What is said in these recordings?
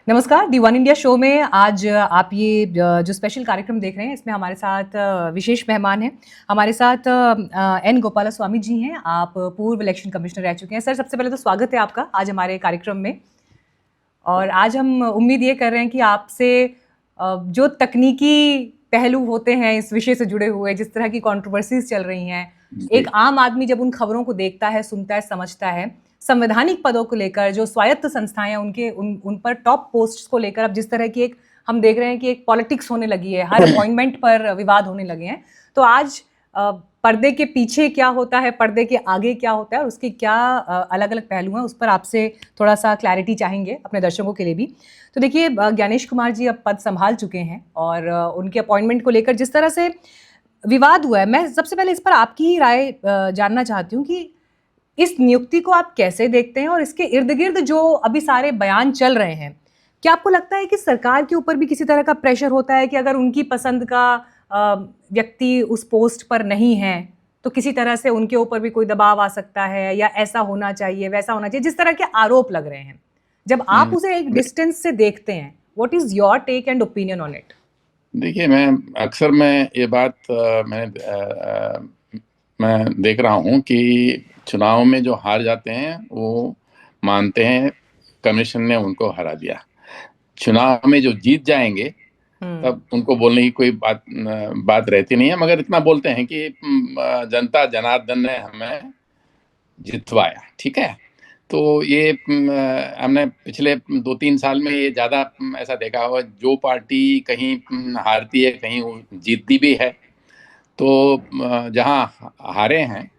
नमस्कार। दी one India show में आज आप ये जो स्पेशल कार्यक्रम देख रहे हैं, इसमें हमारे साथ विशेष मेहमान हैं। हमारे साथ एन गोपालास्वामी जी हैं। आप पूर्व इलेक्शन कमिश्नर रह चुके हैं। सर, सबसे पहले तो स्वागत है आपका आज हमारे कार्यक्रम में। और आज हम उम्मीद ये कर रहे हैं कि आपसे जो तकनीकी पहलू होते हैं इस विषय से जुड़े हुए, जिस तरह की कंट्रोवर्सीज चल रही हैं, एक आम आदमी जब उन खबरों को देखता है, सुनता है, समझता है, संवैधानिक पदों को लेकर जो स्वायत्त संस्थाएं हैं उन पर टॉप पोस्ट्स को लेकर अब जिस तरह की एक हम देख रहे हैं कि एक पॉलिटिक्स होने लगी है, हर अपॉइंटमेंट पर विवाद होने लगे हैं। तो आज पर्दे के पीछे क्या होता है, पर्दे के आगे क्या होता है और उसके क्या अलग अलग पहलू हैं, उस पर आपसे थोड़ा सा क्लैरिटी चाहेंगे अपने दर्शकों के लिए भी। तो देखिए, ज्ञानेश कुमार जी अब पद संभाल चुके हैं और उनके अपॉइंटमेंट को लेकर जिस तरह से विवाद हुआ है, मैं सबसे पहले इस पर आपकी ही राय जानना चाहती हूँ कि इस नियुक्ति को आप कैसे देखते हैं और इसके इर्द गिर्द जो अभी सारे बयान चल रहे हैं, क्या आपको लगता है कि सरकार के ऊपर भी किसी तरह का प्रेशर होता है कि अगर उनकी पसंद का व्यक्ति उस पोस्ट पर नहीं है तो किसी तरह से उनके ऊपर भी कोई दबाव आ सकता है, या ऐसा होना चाहिए, वैसा होना चाहिए, जिस तरह के आरोप लग रहे हैं, जब आप उसे एक डिस्टेंस से देखते हैं, what is your take and opinion on it? देखिए, मैं ये बात मैं देख रहा हूँ कि चुनाव में जो हार जाते हैं वो मानते हैं कमीशन ने उनको हरा दिया। चुनाव में जो जीत जाएंगे तब उनको बोलने की कोई बात रहती नहीं है, मगर इतना बोलते हैं कि जनता जनार्दन ने हमें जितवाया। ठीक है, तो ये हमने पिछले 2-3 साल में ये ज्यादा ऐसा देखा हुआ, जो पार्टी कहीं हारती है कहीं जीतती भी है, तो जहाँ हारे हैं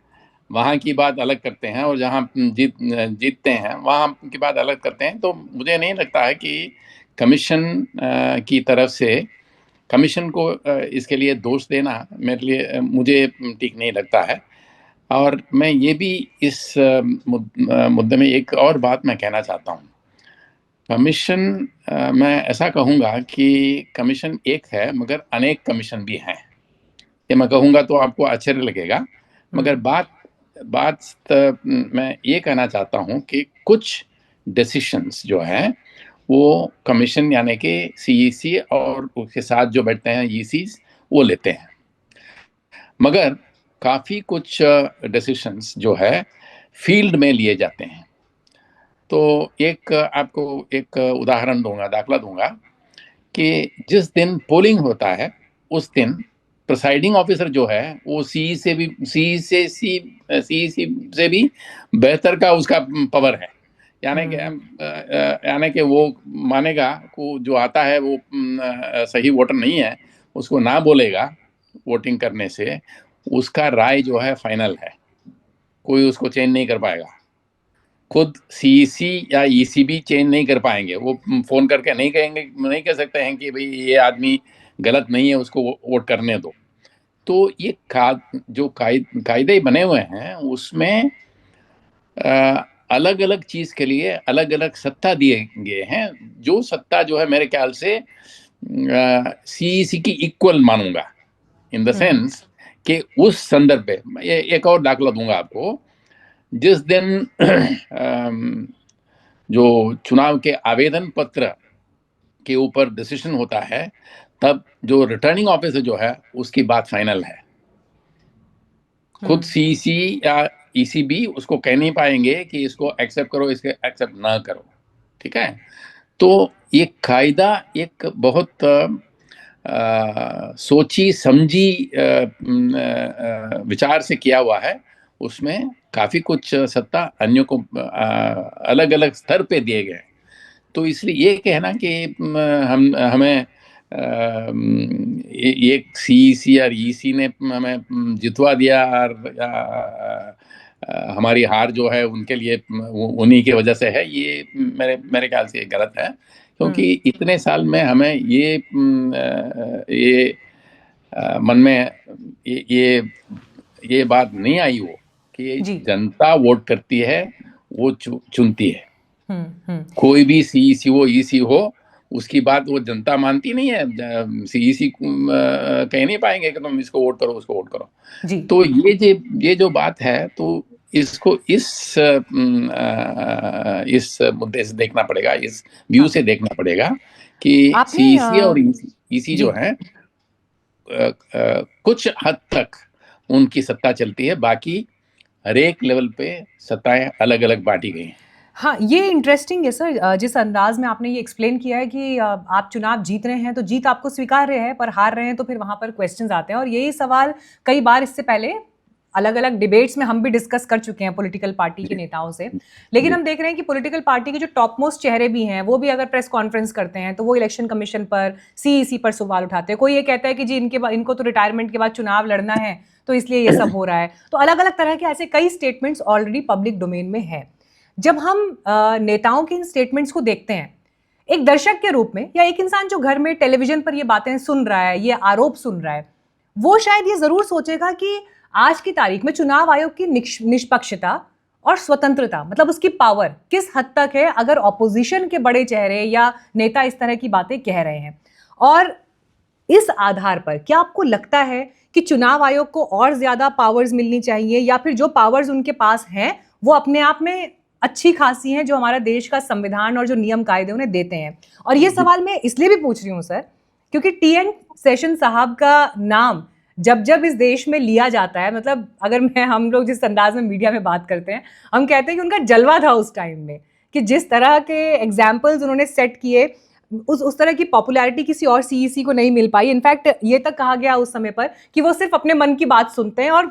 वहाँ की बात अलग करते हैं और जहाँ जीतते हैं वहाँ की बात अलग करते हैं। तो मुझे नहीं लगता है कि कमीशन की तरफ से कमीशन को इसके लिए दोष देना मुझे ठीक नहीं लगता है। और मैं ये भी इस मुद्दे में एक और बात मैं कहना चाहता हूँ। कमीशन, मैं ऐसा कहूँगा कि कमीशन एक है मगर अनेक कमीशन भी हैं। ये मैं कहूँगा तो आपको आश्चर्य लगेगा, मगर मैं ये कहना चाहता हूँ कि कुछ डिसीशंस जो हैं वो कमीशन यानी कि सीईसी और उसके साथ जो बैठते हैं ईसीस वो लेते हैं, मगर काफ़ी कुछ डिसीशंस जो है फील्ड में लिए जाते हैं। तो आपको एक उदाहरण दूंगा, दाखला दूंगा कि जिस दिन पोलिंग होता है उस दिन प्रिसाइडिंग ऑफिसर जो है वो सी से भी बेहतर का उसका पावर है। यानी कि वो मानेगा को जो आता है वो सही वोटर नहीं है, उसको ना बोलेगा वोटिंग करने से, उसका राय जो है फाइनल है, कोई उसको चेंज नहीं कर पाएगा। खुद सीईसी या ईसी भी चेंज नहीं कर पाएंगे। वो फोन करके नहीं कह सकते हैं कि भाई ये आदमी गलत नहीं है, उसको वोट करने दो। तो ये जो कायदे बने हुए हैं उसमें अलग अलग चीज के लिए अलग अलग सत्ता दिए गए हैं, जो सत्ता जो है मेरे ख्याल से सीईसी की इक्वल मानूंगा, इन द सेंस कि उस संदर्भ पे ये एक और दाखला दूंगा आपको। जिस दिन जो चुनाव के आवेदन पत्र के ऊपर डिसीजन होता है तब जो रिटर्निंग ऑफिसर जो है उसकी बात फाइनल है। खुद सीईसी या ईसीबी उसको कह नहीं पाएंगे कि इसको एक्सेप्ट करो, इसके एक्सेप्ट ना करो। ठीक है, तो ये कायदा एक बहुत सोची समझी विचार से किया हुआ है। उसमें काफी कुछ सत्ता अन्यों को अलग अलग स्तर पे दिए गए। तो इसलिए ये कहना कि हमें एक सीईसी और ईसी ने हमें जितवा दिया और हमारी हार जो है उनके लिए उन्हीं की वजह से है, ये मेरे ख्याल से गलत है। क्योंकि इतने साल में हमें ये मन में ये बात नहीं आई हो कि जनता वोट करती है, वो चुनती है। कोई भी सीईसी हो ईसी हो, उसकी बात वो जनता मानती नहीं है। सीईसी कह नहीं पाएंगे कि तुम इसको वोट करो उसको वोट करो। तो ये जो बात है, तो इसको इस मुद्दे से देखना पड़ेगा, इस व्यू हाँ से देखना पड़ेगा कि आपने सीईसी और ईसी जी जो है कुछ हद तक उनकी सत्ता चलती है, बाकी हर एक लेवल पे सत्ताएं अलग अलग बांटी गई हैं। हाँ, ये इंटरेस्टिंग है सर। जिस अंदाज में आपने ये एक्सप्लेन किया है कि आप चुनाव जीत रहे हैं तो जीत आपको स्वीकार्य है, पर हार रहे हैं तो फिर वहां पर क्वेश्चंस आते हैं। और यही सवाल कई बार इससे पहले अलग अलग डिबेट्स में हम भी डिस्कस कर चुके हैं पॉलिटिकल पार्टी के जी नेताओं से। लेकिन जी हम देख रहे हैं कि पॉलिटिकल पार्टी के जो टॉप मोस्ट चेहरे भी हैं वो भी अगर प्रेस कॉन्फ्रेंस करते हैं तो वो इलेक्शन कमीशन पर, सीईसी पर सवाल उठाते हैं। कोई ये कहता है कि जी इनको तो रिटायरमेंट के बाद चुनाव लड़ना है तो इसलिए ये सब हो रहा है। तो अलग अलग तरह के ऐसे कई स्टेटमेंट्स ऑलरेडी पब्लिक डोमेन में है। जब हम नेताओं के इन स्टेटमेंट्स को देखते हैं एक दर्शक के रूप में, या एक इंसान जो घर में टेलीविजन पर ये बातें सुन रहा है, ये आरोप सुन रहा है, वो शायद ये जरूर सोचेगा कि आज की तारीख में चुनाव आयोग की निष्पक्षता और स्वतंत्रता, मतलब उसकी पावर किस हद तक है अगर ऑपोजिशन के बड़े चेहरे या नेता इस तरह की बातें कह रहे हैं। और इस आधार पर क्या आपको लगता है कि चुनाव आयोग को और ज्यादा पावर्स मिलनी चाहिए, या फिर जो पावर्स उनके पास हैं वो अपने आप में अच्छी खासी हैं, जो हमारा देश का संविधान और जो नियम कायदे उन्हें देते हैं? और ये सवाल मैं इसलिए भी पूछ रही हूँ सर, क्योंकि टीएन सेशन साहब का नाम जब जब इस देश में लिया जाता है, मतलब अगर हम लोग जिस अंदाज में मीडिया में बात करते हैं, हम कहते हैं कि उनका जलवा था उस टाइम में, कि जिस तरह के एग्जाम्पल्स उन्होंने सेट किए उस तरह की पॉपुलैरिटी किसी और सीईसी को नहीं मिल पाई। इनफैक्ट ये तक कहा गया उस समय पर कि वो सिर्फ अपने मन की बात सुनते हैं और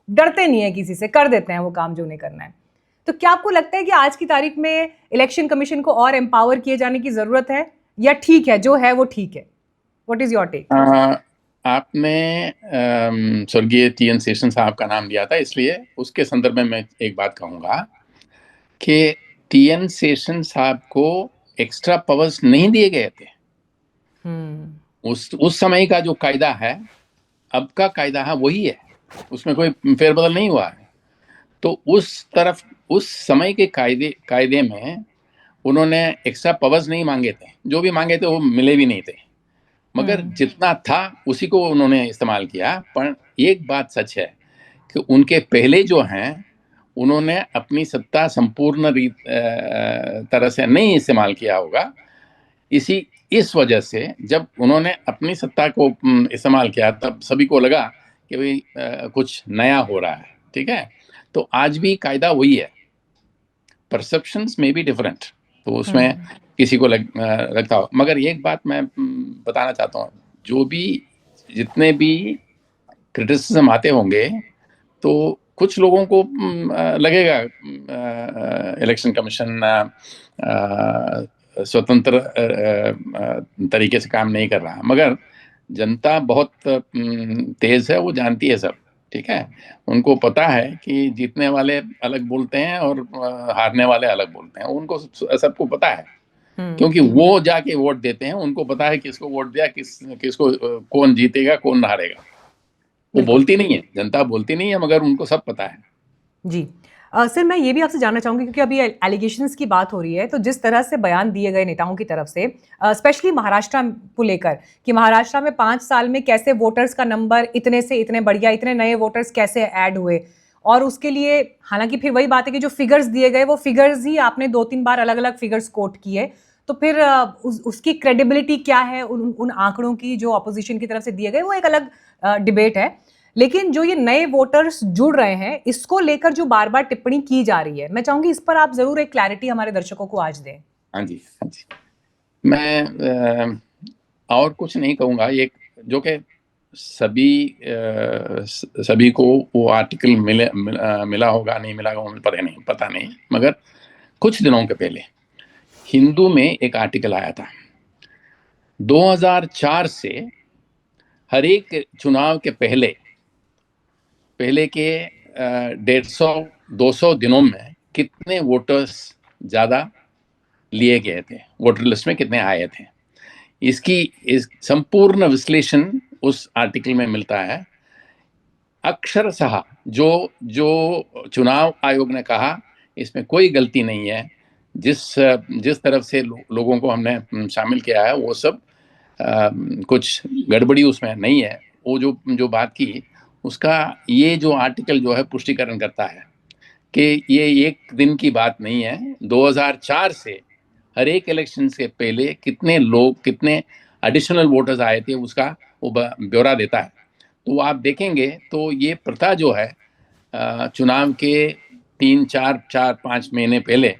डरते नहीं है किसी से, कर देते हैं वो काम जो उन्हें करना है। तो क्या आपको लगता है कि आज की तारीख में इलेक्शन कमीशन को और एम्पावर किए जाने की जरूरत है, या ठीक है जो है वो ठीक है? What is your take? आपने स्वर्गीय टीएन शेषन साहब का नाम लिया था, इसलिए उसके संदर्भ में मैं एक बात कहूंगा कि टीएन शेषन साहब को एक्स्ट्रा पावर्स नहीं दिए गए थे। उस समय का जो कायदा है, अब का कायदा है वही है, उसमें कोई फेरबदल नहीं हुआ है। तो उस समय के कायदे में उन्होंने एक्स्ट्रा पावर्स नहीं मांगे थे, जो भी मांगे थे वो मिले भी नहीं थे, मगर जितना था उसी को उन्होंने इस्तेमाल किया। पर एक बात सच है कि उनके पहले जो हैं उन्होंने अपनी सत्ता संपूर्ण तरह से नहीं इस्तेमाल किया होगा। इस वजह से जब उन्होंने अपनी सत्ता को इस्तेमाल किया तब सभी को लगा कि भाई कुछ नया हो रहा है, ठीक है। तो आज भी कायदा वही है, परसेप्शंस में भी डिफरेंट, तो उसमें किसी को लगता हो। मगर एक बात मैं बताना चाहता हूँ, जो भी जितने भी क्रिटिसिज्म आते होंगे तो कुछ लोगों को लगेगा इलेक्शन कमीशन स्वतंत्र तरीके से काम नहीं कर रहा, मगर जनता बहुत तेज है, वो जानती है सब, ठीक है। उनको पता है कि जीतने वाले अलग बोलते हैं और हारने वाले अलग बोलते हैं, उनको सबको पता है, क्योंकि वो जाके वोट देते हैं, उनको पता है किसको वोट दिया, किसको कौन जीतेगा कौन हारेगा। वो बोलती नहीं है, जनता बोलती नहीं है, मगर उनको सब पता है। जी सर, मैं ये भी आपसे जानना चाहूंगी, क्योंकि अभी एलिगेशंस की बात हो रही है, तो जिस तरह से बयान दिए गए नेताओं की तरफ से, स्पेशली महाराष्ट्र को लेकर, कि महाराष्ट्र में 5 साल में कैसे वोटर्स का नंबर इतने से इतने बढ़ गया, इतने नए वोटर्स कैसे ऐड हुए, और उसके लिए हालांकि फिर वही बात है कि जो फिगर्स दिए गए वो फिगर्स ही आपने 2-3 बार अलग अलग फिगर्स कोट किए, तो फिर उसकी क्रेडिबिलिटी क्या है उन आंकड़ों की जो अपोजिशन की तरफ से दिए गए, वो एक अलग डिबेट है। लेकिन जो ये नए वोटर्स जुड़ रहे हैं, इसको लेकर जो बार बार टिप्पणी की जा रही है, मैं चाहूंगी इस पर आप जरूर एक क्लैरिटी हमारे दर्शकों को आज दें। हाँ जी, हाँ जी। मैं और कुछ नहीं कहूँगा, एक जो कि सभी को वो आर्टिकल मिला होगा, नहीं मिला होगा पता नहीं, मगर कुछ दिनों के पहले हिंदू में एक आर्टिकल आया था। 2004 से हर एक चुनाव के पहले के 150-200 दिनों में कितने वोटर्स ज्यादा लिए गए थे, वोटर लिस्ट में कितने आए थे, इस संपूर्ण विश्लेषण उस आर्टिकल में मिलता है। अक्षरशः जो चुनाव आयोग ने कहा, इसमें कोई गलती नहीं है। जिस तरफ से लोगों को हमने शामिल किया है वो सब कुछ गड़बड़ी उसमें नहीं है। वो जो बात की उसका ये जो आर्टिकल जो है पुष्टिकरण करता है कि ये एक दिन की बात नहीं है। 2004 से हर एक इलेक्शन से पहले कितने लोग, कितने एडिशनल वोटर्स आए थे, उसका वो ब्यौरा देता है। तो आप देखेंगे तो ये प्रथा जो है, चुनाव के 3, 4, 5 महीने पहले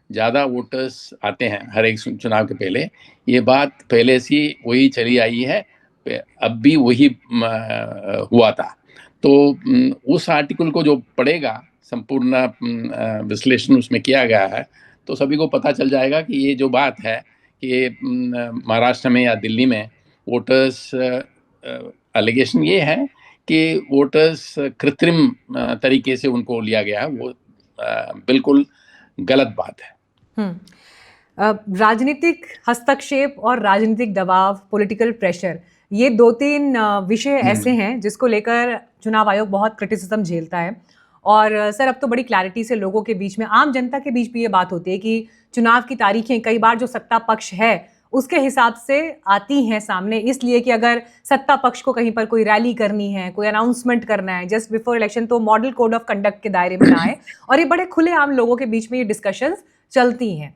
ज़्यादा वोटर्स आते हैं हर एक चुनाव के पहले, ये बात पहले से वही चली आई है, अब भी वही हुआ था। तो उस आर्टिकल को जो पढ़ेगा, संपूर्ण विश्लेषण उसमें किया गया है, तो सभी को पता चल जाएगा कि ये जो बात है कि महाराष्ट्र में या दिल्ली में वोटर्स, एलिगेशन ये है कि वोटर्स कृत्रिम तरीके से उनको लिया गया है, वो बिल्कुल गलत बात है। राजनीतिक हस्तक्षेप और राजनीतिक दबाव, पॉलिटिकल प्रेशर, ये 2-3 विषय ऐसे हैं जिसको लेकर चुनाव आयोग बहुत क्रिटिसिज्म झेलता है। और सर, अब तो बड़ी क्लैरिटी से लोगों के बीच में, आम जनता के बीच भी ये बात होती है कि चुनाव की तारीखें कई बार जो सत्ता पक्ष है उसके हिसाब से आती हैं सामने, इसलिए कि अगर सत्ता पक्ष को कहीं पर कोई रैली करनी है, कोई अनाउंसमेंट करना है जस्ट बिफोर इलेक्शन, तो मॉडल कोड ऑफ कंडक्ट के दायरे में ना आए, और ये बड़े खुले आम लोगों के बीच में ये डिस्कशंस चलती हैं।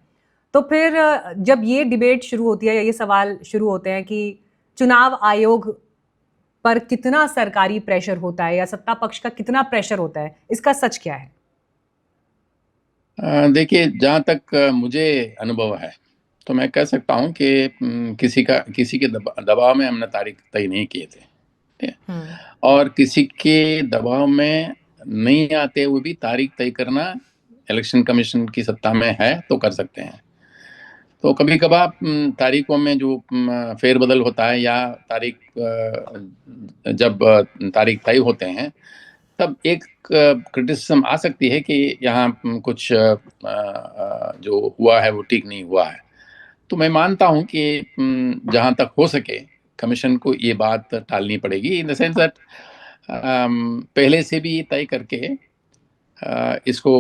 तो फिर जब ये डिबेट शुरू होती है या ये सवाल शुरू होते हैं कि चुनाव आयोग पर कितना सरकारी प्रेशर होता है या सत्ता पक्ष का कितना प्रेशर होता है, इसका सच क्या है? देखिए, जहाँ तक मुझे अनुभव है तो मैं कह सकता हूँ कि किसी के दबाव में हमने तारीख तय नहीं किए थे, और किसी के दबाव में नहीं आते हुए भी तारीख तय करना इलेक्शन कमीशन की सत्ता में है तो कर सकते हैं। तो कभी कभार तारीखों में जो फेरबदल होता है या जब तारीख तय होते हैं, तब एक क्रिटिसिज्म आ सकती है कि यहाँ कुछ जो हुआ है वो ठीक नहीं हुआ है। तो मैं मानता हूँ कि जहाँ तक हो सके कमीशन को ये बात टालनी पड़ेगी, इन द सेंस दैट पहले से भी तय करके इसको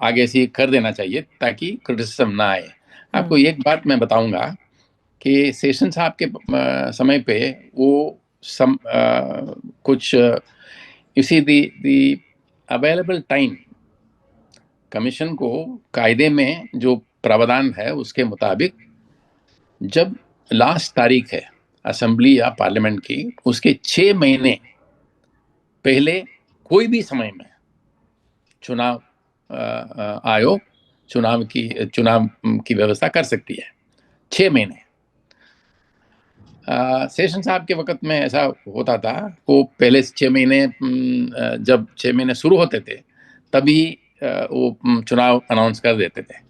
आगे से कर देना चाहिए ताकि क्रिटिसिज्म ना आए। आपको एक बात मैं बताऊंगा कि सेशन साहब के समय पे वो कुछ इसी दी अवेलेबल टाइम कमीशन को कायदे में जो प्रावधान है उसके मुताबिक जब लास्ट तारीख है असेंबली या पार्लियामेंट की, उसके 6 महीने पहले कोई भी समय में चुनाव आयोग चुनाव की व्यवस्था कर सकती है। 6 महीने सेशन साहब के वक्त में ऐसा होता था, वो पहले 6 महीने जब 6 महीने शुरू होते थे तभी वो चुनाव अनाउंस कर देते थे।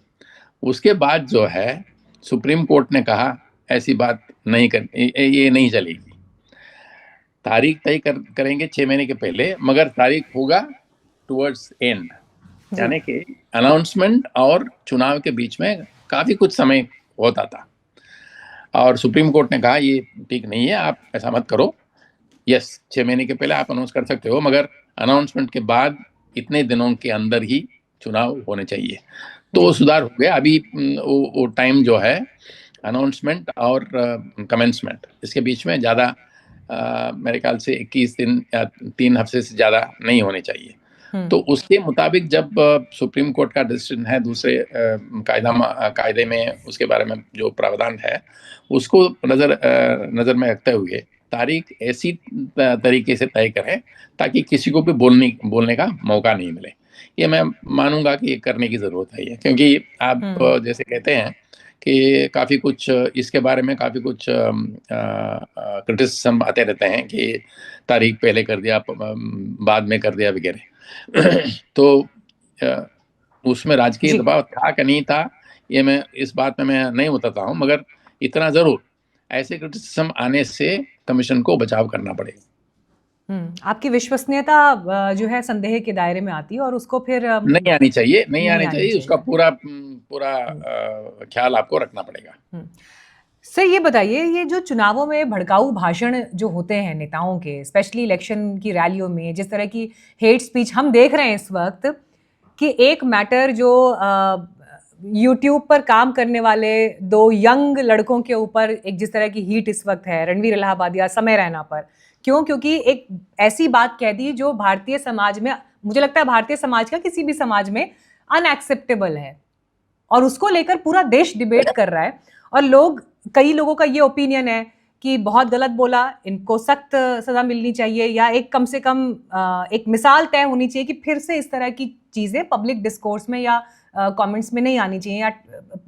उसके बाद जो है सुप्रीम कोर्ट ने कहा ऐसी बात नहीं कर, ये नहीं चलेगी, तारीख तय करेंगे 6 महीने के पहले, मगर तारीख होगा टुवर्ड्स एंड, यानी कि अनाउंसमेंट और चुनाव के बीच में काफी कुछ समय होता था। और सुप्रीम कोर्ट ने कहा ये ठीक नहीं है, आप ऐसा मत करो। यस, 6 महीने के पहले आप अनाउंस कर सकते हो, मगर अनाउंसमेंट के बाद इतने दिनों के अंदर ही चुनाव होने चाहिए। तो वो सुधार हो गया। अभी वो टाइम जो है अनाउंसमेंट और कमेंसमेंट, इसके बीच में ज़्यादा मेरे ख्याल से 21 दिन या 3 हफ्ते से ज़्यादा नहीं होने चाहिए। तो उसके मुताबिक जब सुप्रीम कोर्ट का डिसीजन है दूसरे कायदे में, उसके बारे में जो प्रावधान है उसको नज़र में रखते हुए तारीख ऐसी तरीके से तय करें ताकि किसी को भी बोलने का मौका नहीं मिले। ये मैं मानूंगा कि ये करने की ज़रूरत है, क्योंकि आप जैसे कहते हैं कि काफ़ी कुछ इसके बारे में काफ़ी कुछ क्रिटिसिज्म आते रहते हैं कि तारीख पहले कर दिया, बाद में कर दिया वगैरह। तो उसमें राजकीय दबाव था कि नहीं था, ये मैं इस बात में मैं नहीं बताता हूँ, मगर इतना ज़रूर ऐसे क्रिटिसिज्म आने से कमीशन को बचाव करना पड़ेगा। आपकी विश्वसनीयता जो है संदेह के दायरे में आती है और उसको फिर नहीं आनी चाहिए, उसका पूरा ख्याल आपको रखना पड़ेगा। सर, ये बताइए, ये जो चुनावों में भड़काऊ भाषण जो होते हैं नेताओं के, स्पेशली इलेक्शन की रैलियों में, जिस तरह की हेट स्पीच हम देख रहे हैं इस वक्त, कि एक मैटर जो यूट्यूब पर काम करने वाले 2 यंग लड़कों के ऊपर एक जिस तरह की हीट इस वक्त है, रणवीर इलाहाबादिया, समय रैना पर, क्यों? क्योंकि एक ऐसी बात कह दी जो भारतीय समाज में मुझे लगता है भारतीय समाज का, किसी भी समाज में अनएक्सेप्टेबल है, और उसको लेकर पूरा देश डिबेट कर रहा है। और कई लोगों का ये ओपिनियन है कि बहुत गलत बोला, इनको सख्त सजा मिलनी चाहिए, या एक कम से कम एक मिसाल तय होनी चाहिए कि फिर से इस तरह की चीजें पब्लिक डिस्कोर्स में या कमेंट्स में नहीं आनी चाहिए, या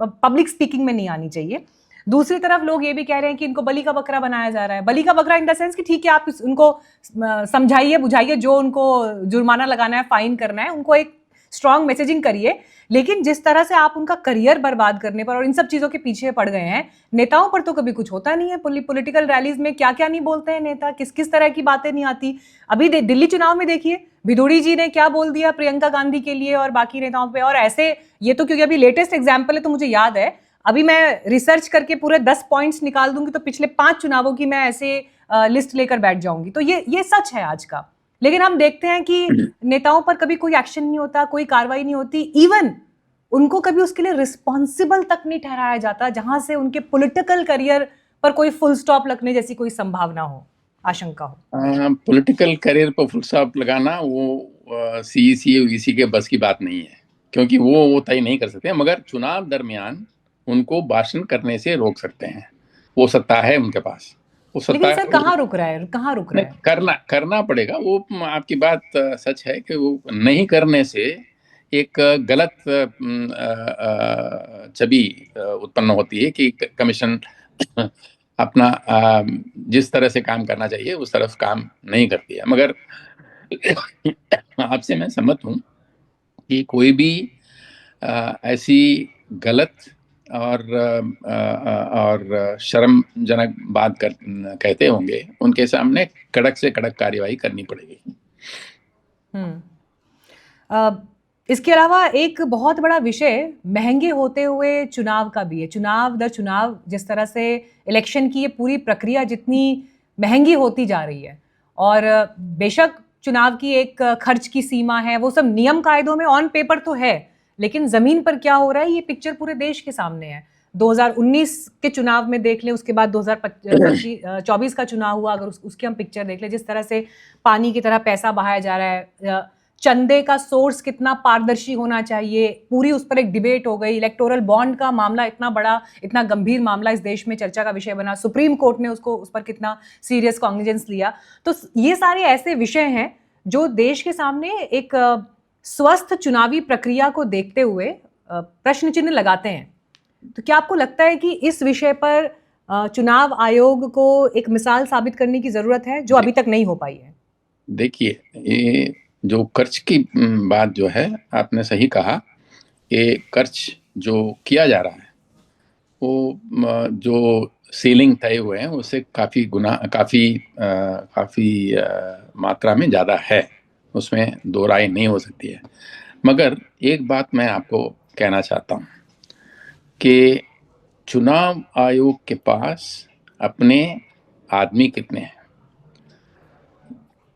पब्लिक स्पीकिंग में नहीं आनी चाहिए। दूसरी तरफ लोग ये भी कह रहे हैं कि इनको बलि का बकरा बनाया जा रहा है। बलि का बकरा इन द सेंस कि ठीक है, आप उनको समझाइए बुझाइए, जो उनको जुर्माना लगाना है, फाइन करना है, उनको एक स्ट्रांग मैसेजिंग करिए, लेकिन जिस तरह से आप उनका करियर बर्बाद करने पर और इन सब चीजों के पीछे पड़ गए हैं, नेताओं पर तो कभी कुछ होता नहीं है। पॉलिटिकल रैलीज में क्या क्या नहीं बोलते हैं नेता, किस किस तरह की बातें नहीं आती। अभी दिल्ली चुनाव में देखिए भिदोड़ी जी ने क्या बोल दिया प्रियंका गांधी के लिए और बाकी नेताओं पे। और ऐसे, ये तो क्योंकि अभी लेटेस्ट एग्जाम्पल है तो मुझे याद है, अभी मैं रिसर्च करके पूरे 10 पॉइंट्स निकाल दूंगी तो पिछले 5 चुनावों की मैं ऐसे लिस्ट लेकर बैठ जाऊंगी। तो ये सच है आज का। लेकिन हम देखते हैं कि नेताओं पर कभी कोई एक्शन नहीं होता, कोई कार्रवाई नहीं होती, इवन उनको कभी उसके लिए रिस्पॉन्सिबल तक नहीं ठहराया जाता, जहां से उनके पॉलिटिकल करियर पर कोई फुल स्टॉप लगने जैसी कोई संभावना हो, आशंका हो। पॉलिटिकल करियर पर फुल स्टॉप लगाना वो सीईसी वीसी के बस की बात नहीं है, क्योंकि वो तय नहीं कर सकते, मगर चुनाव दरमियान उनको भाषण करने से रोक सकते हैं। वो सत्ता है उनके पास, वो सत्ता। लेकिन सर कहाँ रुक रहा है, कहाँ रुक रहा है? करना पड़ेगा। वो आपकी बात सच है कि वो नहीं करने से एक गलत छवि उत्पन्न होती है कि कमीशन अपना जिस तरह से काम करना चाहिए उस तरफ काम नहीं करती है। मगर आपसे मैं सहमत हूँ कि कोई भी ऐसी गलत और शर्मजनक बात कहते होंगे, उनके सामने कड़क से कड़क कार्रवाई करनी पड़ेगी। इसके अलावा एक बहुत बड़ा विषय महंगे होते हुए चुनाव का भी है। चुनाव दर चुनाव जिस तरह से इलेक्शन की ये पूरी प्रक्रिया जितनी महंगी होती जा रही है, और बेशक चुनाव की एक खर्च की सीमा है, वो सब नियम कायदों में ऑन पेपर तो है, लेकिन जमीन पर क्या हो रहा है ये पिक्चर पूरे देश के सामने है। 2019 के चुनाव में देख लें, उसके बाद 2024 का चुनाव हुआ, अगर उसकी हम पिक्चर देख लें, जिस तरह से पानी की तरह पैसा बहाया जा रहा है, चंदे का सोर्स कितना पारदर्शी होना चाहिए, पूरी उस पर एक डिबेट हो गई। इलेक्टोरल बॉन्ड का मामला इतना बड़ा, इतना गंभीर मामला इस देश में चर्चा का विषय बना, सुप्रीम कोर्ट ने उस पर कितना सीरियस कॉग्निजेंस लिया। तो ये सारे ऐसे विषय हैं जो देश के सामने एक स्वस्थ चुनावी प्रक्रिया को देखते हुए प्रश्न चिन्ह लगाते हैं। तो क्या आपको लगता है कि इस विषय पर चुनाव आयोग को एक मिसाल साबित करने की जरूरत है जो अभी तक नहीं हो पाई है? देखिए, ये जो खर्च की बात जो है, आपने सही कहा कि खर्च जो किया जा रहा है वो जो सीलिंग तय हुए हैं उससे काफ़ी मात्रा में ज़्यादा है, उसमें दो राय नहीं हो सकती है। मगर एक बात मैं आपको कहना चाहता हूँ कि चुनाव आयोग के पास अपने आदमी कितने हैं?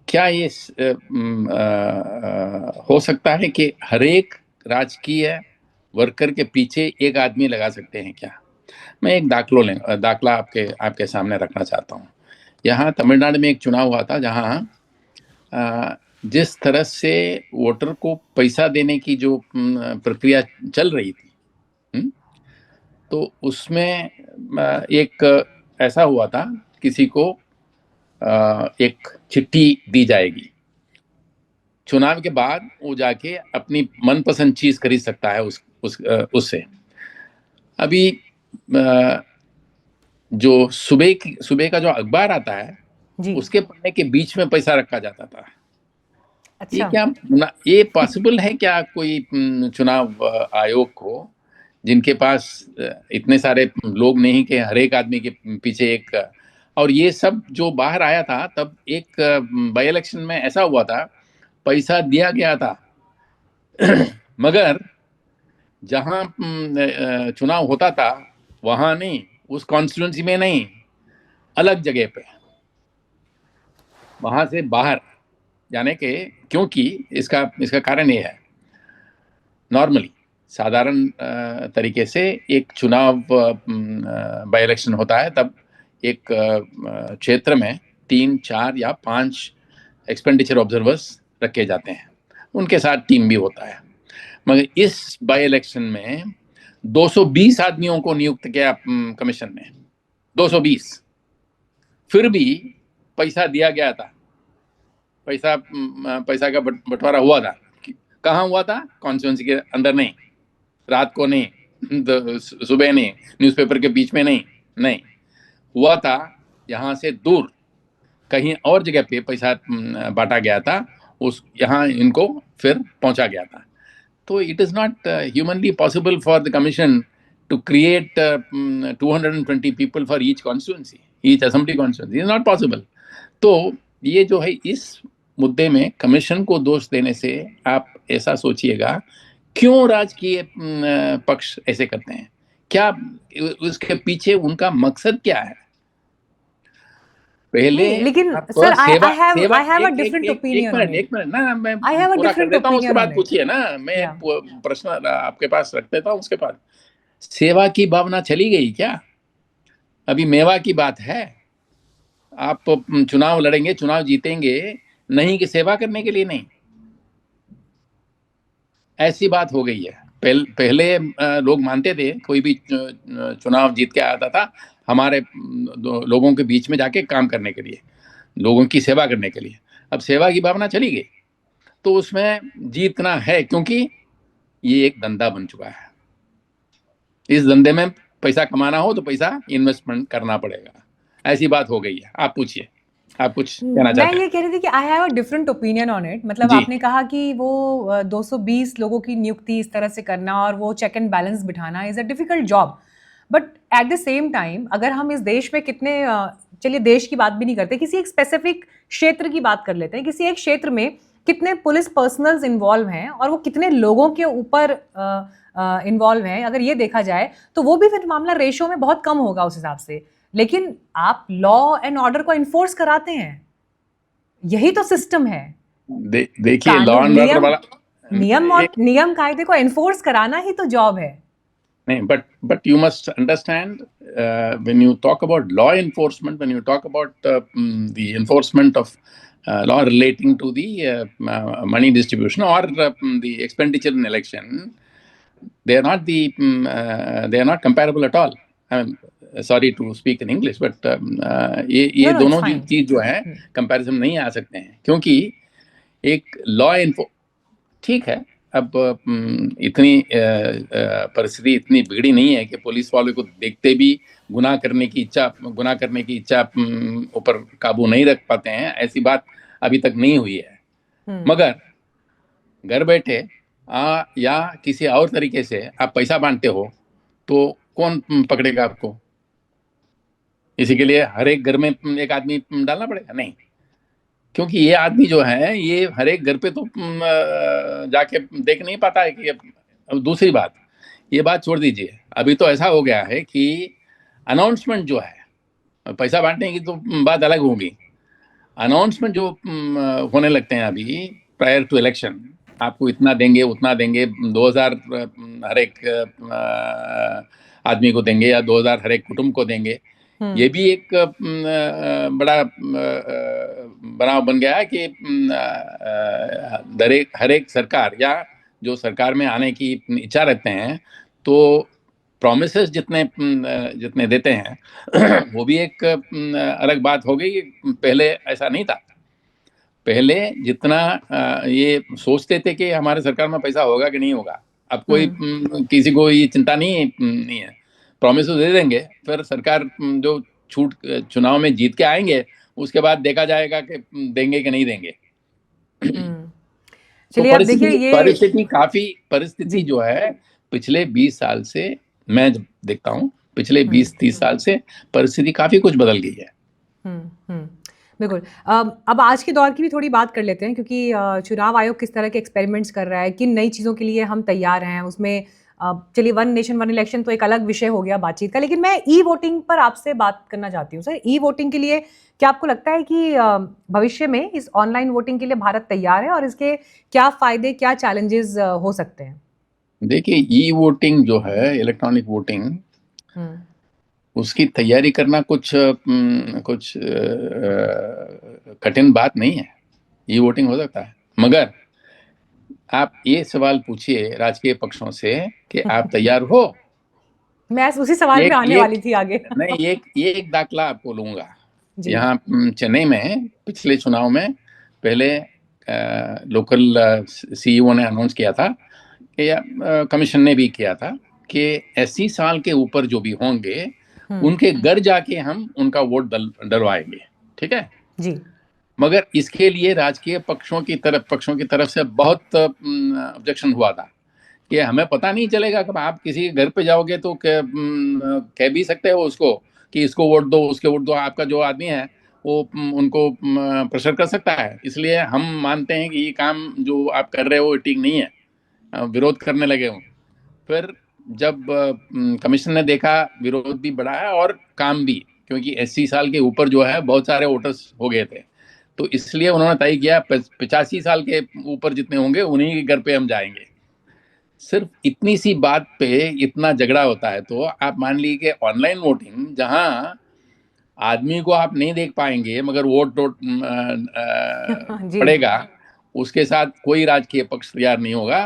क्या ये हो सकता है कि हर एक राजकीय वर्कर के पीछे एक आदमी लगा सकते हैं क्या? मैं एक दाखला आपके सामने रखना चाहता हूँ। यहाँ तमिलनाडु में एक चुनाव हुआ था जहाँ जिस तरह से वोटर को पैसा देने की जो प्रक्रिया चल रही थी, तो उसमें एक ऐसा हुआ था, किसी को एक चिट्ठी दी जाएगी, चुनाव के बाद वो जाके अपनी मनपसंद चीज खरीद सकता है उससे। अभी जो सुबह का जो अखबार आता है उसके पन्ने के बीच में पैसा रखा जाता था। अच्छा। ये पॉसिबल है क्या कोई चुनाव आयोग को, जिनके पास इतने सारे लोग नहीं कि हर एक आदमी के पीछे एक, और ये सब जो बाहर आया था तब एक बाई इलेक्शन में ऐसा हुआ था, पैसा दिया गया था मगर जहां चुनाव होता था वहां नहीं, उस कॉन्स्टिट्यूंसी में नहीं, अलग जगह पे, वहां से बाहर जाने के। क्योंकि इसका कारण ये है, नॉर्मली साधारण तरीके से एक चुनाव बाई इलेक्शन होता है तब एक क्षेत्र में 3, 4 या 5 एक्सपेंडिचर ऑब्जर्वर्स रखे जाते हैं, उनके साथ टीम भी होता है। मगर इस बाई इलेक्शन में 220 आदमियों को नियुक्त किया कमीशन ने, 220। फिर भी पैसा दिया गया था, पैसा का बंटवारा हुआ था। कहाँ हुआ था? कॉन्स्टिट्यूंसी के अंदर नहीं, रात को नहीं, सुबह नहीं, न्यूज़पेपर के बीच में नहीं, नहीं हुआ था, यहाँ से दूर कहीं और जगह पे पैसा बांटा गया था, उस यहाँ इनको फिर पहुंचा गया था। तो it is not humanly possible for the commission to create 220 people for each constituency, each assembly constituency, is not possible. तो ये जो है, इस मुद्दे में कमीशन को दोष देने से आप ऐसा सोचिएगा, क्यों राजकीय पक्ष ऐसे करते हैं, क्या उसके पीछे उनका मकसद क्या है? पहले नहीं, लेकिन आप सर सेवा सेवा आई हैव अ एक डिफरेंट एक ओपिनियन ऑन एक इट। मिनट ना, मैं आई हैव अ पूरा कर डिफरेंट देता हूँ, उसके ओपिनियन बाद ऑन इट। पूछिए ना। मैं या प्रश्न आपके पास रख देता हूँ, उसके बाद सेवा की भावना चली गई क्या? अभी मेवा की बात है। आप चुनाव लड़ेंगे, चुनाव जीतेंगे, नहीं कि सेवा करने के लिए नहीं, ऐसी बात हो गई है। पहले लोग मानते थे, कोई भी चुनाव जीत के आता था हमारे लोगों के बीच में जाके काम करने के लिए, लोगों की सेवा करने के लिए। अब सेवा की भावना चली गई, तो उसमें जीतना है, क्योंकि ये एक धंधा बन चुका है। इस धंधे में पैसा कमाना हो तो पैसा इन्वेस्टमेंट करना पड़ेगा, ऐसी बात हो गई है। आप पूछिए, आप कुछ कहना मैं चाहते हैं? ये कह रही थी कि I have a different opinion on it. मतलब जी आपने कहा कि वो 220 लोगों की नियुक्ति इस तरह से करना और वो चेक एंड बैलेंस बिठाना is a difficult job. But at the same time अगर हम इस देश में कितने चलिए देश की बात भी नहीं करते, किसी एक स्पेसिफिक क्षेत्र की बात कर लेते हैं, किसी एक क्षेत्र में कितने पुलिस पर्सनल्स इन्वॉल्व हैं और वो कितने लोगों के ऊपर इन्वॉल्व हैं, अगर ये देखा जाए तो वो भी फिर मामला रेशो में बहुत कम होगा उस हिसाब से। लेकिन आप लॉ एंड ऑर्डर को इन्फोर्स कराते हैं, यही तो सिस्टम है। देखिए, लॉ कानून एंड ऑर्डर नियम वाला नियम और एक नियम कायदे को एनफोर्स कराना ही तो जॉब है। नहीं, but you must understand, when you talk about law enforcement, when you talk about the enforcement of law relating to the money distribution or the expenditure in election, they are not comparable at all. I mean, sorry to speak in English, but no ये no it's दोनों fine. चीज जो है comparison नहीं आ सकते हैं, क्योंकि एक लॉ इन्फो ठीक है। अब इतनी परिस्थिति इतनी बिगड़ी नहीं है कि पुलिस वालों को देखते भी गुनाह करने की इच्छा ऊपर काबू नहीं रख पाते हैं, ऐसी बात अभी तक नहीं हुई है। मगर घर बैठे या किसी और तरीके से आप पैसा बांटते हो तो कौन पकड़ेगा आपको? इसी के लिए हर एक घर में एक आदमी डालना पड़ेगा? नहीं, क्योंकि ये आदमी जो है, ये हर एक घर पे तो जाके देख नहीं पाता है कि अब दूसरी बात, ये बात छोड़ दीजिए, अभी तो ऐसा हो गया है कि अनाउंसमेंट जो है, पैसा बांटने की तो बात अलग होगी, अनाउंसमेंट जो होने लगते हैं अभी प्रायर टू इलेक्शन, आपको इतना देंगे, उतना देंगे, 2000 हर एक आदमी को देंगे या 2000 हर एक कुटुंब को देंगे। ये भी एक बड़ा बनाव बन गया है कि हर एक सरकार या जो सरकार में आने की इच्छा रखते हैं, तो प्रोमिसेस जितने देते हैं वो भी एक अलग बात हो गई। पहले ऐसा नहीं था। पहले जितना ये सोचते थे कि हमारे सरकार में पैसा होगा कि नहीं होगा, अब कोई किसी को ये चिंता नहीं है। प्रॉमिस तो दे देंगे, फिर सरकार जो चुनाव में जीत के आएंगे, उसके बाद देखा जाएगा कि देंगे कि नहीं देंगे। तो चलिए अब देखिए ये परिस्थिति जी जो है, पिछले 20 साल से मैं जब देखता हूँ, पिछले 20-30 साल से परिस्थिति काफी कुछ बदल गई है। बिल्कुल। अब आज के दौर की भी थोड़ी बात कर लेते हैं, क्योंकि चुनाव आयोग किस तरह के एक्सपेरिमेंट्स कर रहा है, किन नई चीज़ों के लिए हम तैयार हैं उसमें। चलिए वन नेशन वन इलेक्शन तो एक अलग विषय हो गया बातचीत का, लेकिन मैं ई वोटिंग पर आपसे बात करना चाहती हूँ। सर, ई वोटिंग के लिए क्या आपको लगता है कि भविष्य में इस ऑनलाइन वोटिंग के लिए भारत तैयार है, और इसके क्या फायदे, क्या चैलेंजेस हो सकते हैं? देखिए, ई वोटिंग जो है, इलेक्ट्रॉनिक वोटिंग, उसकी तैयारी करना कुछ कठिन बात नहीं है। ई वोटिंग हो सकता है, मगर आप ये सवाल पूछिए राजकीय पक्षों से कि आप तैयार हो। मैं उसी सवाल पे आने वाली थी आगे। नहीं, एक दाखला आपको लूंगा। जी। यहाँ चेन्नई में पिछले चुनाव में पहले लोकल सीईओ ने अनाउंस किया था कि कमीशन ने भी किया था कि 80 साल के ऊपर जो भी होंगे उनके घर जाके हम उनका वोट डलवाएंगे, ठीक है जी। मगर इसके लिए राजकीय पक्षों की तरफ से बहुत ऑब्जेक्शन हुआ था कि हमें पता नहीं चलेगा कि आप किसी के घर पे जाओगे तो कह भी सकते हो उसको कि इसको वोट दो, उसके वोट दो, आपका जो आदमी है वो उनको प्रेशर कर सकता है। इसलिए हम मानते हैं कि ये काम जो आप कर रहे हो ठीक नहीं है, विरोध करने लगे हूँ। फिर जब कमीशन ने देखा विरोध भी बढ़ा है और काम भी, क्योंकि 80 साल के ऊपर जो है बहुत सारे वोटर्स हो गए थे, तो इसलिए उन्होंने तय किया 85 साल के ऊपर जितने होंगे उन्हीं के घर पे हम जाएंगे। सिर्फ इतनी सी बात पे इतना झगड़ा होता है, तो आप मान लीजिए कि ऑनलाइन वोटिंग जहां आदमी को आप नहीं देख पाएंगे मगर वोट जी। पड़ेगा, उसके साथ कोई राजकीय पक्ष तैयार नहीं होगा।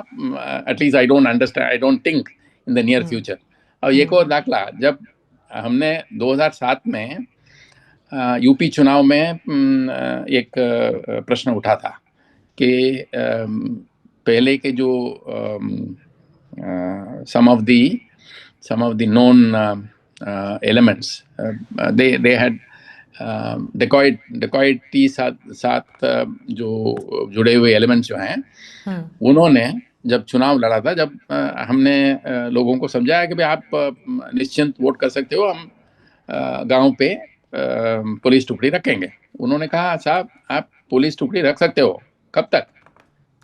At least I don't understand, I don't think in the near future. और एक और दाखला, जब हमने 2007 में यूपी चुनाव में एक प्रश्न उठा था कि पहले के जो some of the known elements, they had dacoity साथ जो जुड़े हुए एलिमेंट्स जो हैं, उन्होंने जब चुनाव लड़ा था, जब हमने लोगों को समझाया कि भाई आप निश्चिंत वोट कर सकते हो, हम गांव पे पुलिस टुकड़ी रखेंगे। उन्होंने कहा साहब आप पुलिस टुकड़ी रख सकते हो, कब तक?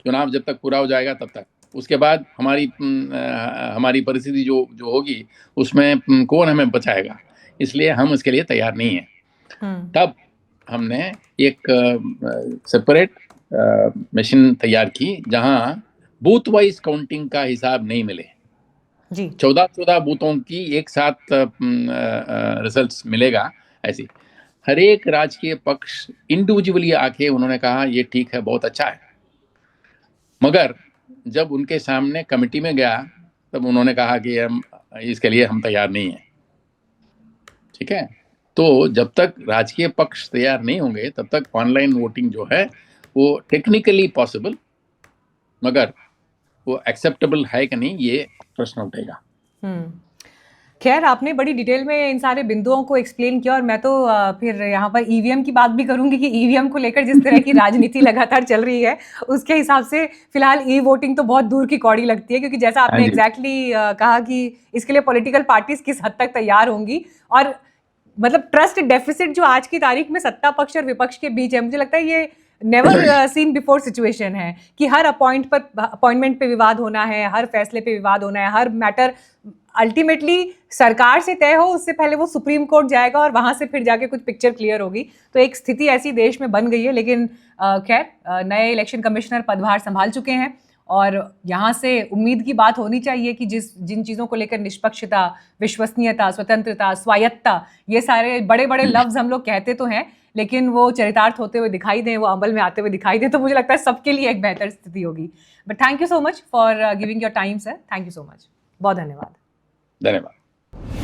चुनाव जब तक पूरा हो जाएगा तब तक, उसके बाद हमारी परिस्थिति जो होगी उसमें कौन हमें बचाएगा, इसलिए हम इसके लिए तैयार नहीं है। तब हमने एक सेपरेट मशीन तैयार की जहां बूथ वाइज काउंटिंग का हिसाब नहीं मिले जी। 14 बूथों की एक साथ रिजल्ट्स मिलेगा, ऐसी हर एक राजकीय पक्ष इंडिविजुअली आके उन्होंने कहा ये ठीक है, बहुत अच्छा है, मगर जब उनके सामने कमेटी में गया तब उन्होंने कहा कि हम इसके लिए हम तैयार नहीं है। ठीक है, तो जब तक राजकीय पक्ष तैयार नहीं होंगे तब तक ऑनलाइन वोटिंग जो है वो टेक्निकली पॉसिबल, मगर वो एक्सेप्टेबल है कि नहीं ये प्रश्न उठेगा। खैर, आपने बड़ी डिटेल में इन सारे बिंदुओं को एक्सप्लेन किया और मैं तो फिर यहाँ पर ईवीएम की बात भी करूंगी कि ईवीएम को लेकर जिस तरह की राजनीति लगातार चल रही है उसके हिसाब से फिलहाल ई वोटिंग तो बहुत दूर की कौड़ी लगती है, क्योंकि जैसा आपने एग्जैक्टली कहा कि इसके लिए पॉलिटिकल पार्टीज किस हद तक तैयार होंगी, और मतलब ट्रस्ट डेफिसिट जो आज की तारीख में सत्ता पक्ष और विपक्ष के बीच है, मुझे लगता है ये नेवर सीन बिफोर सिचुएशन है कि हर अपॉइंटमेंट पे विवाद होना है, हर फैसले पे विवाद होना है, हर मैटर अल्टीमेटली सरकार से तय हो उससे पहले वो सुप्रीम कोर्ट जाएगा और वहां से फिर जाके कुछ पिक्चर क्लियर होगी। तो एक स्थिति ऐसी देश में बन गई है। लेकिन खैर, नए इलेक्शन कमिश्नर पदभार संभाल चुके हैं और यहाँ से उम्मीद की बात होनी चाहिए कि जिन चीज़ों को लेकर निष्पक्षता, विश्वसनीयता, स्वतंत्रता, स्वायत्तता, ये सारे बड़े बड़े लफ्ज हम लोग कहते तो हैं, लेकिन वो चरितार्थ होते हुए दिखाई दें, वो अमल में आते हुए दिखाई दें, तो मुझे लगता है सबके लिए एक बेहतर स्थिति होगी। But thank you so much for giving your time sir, thank you so much, बहुत धन्यवाद। धन्यवाद।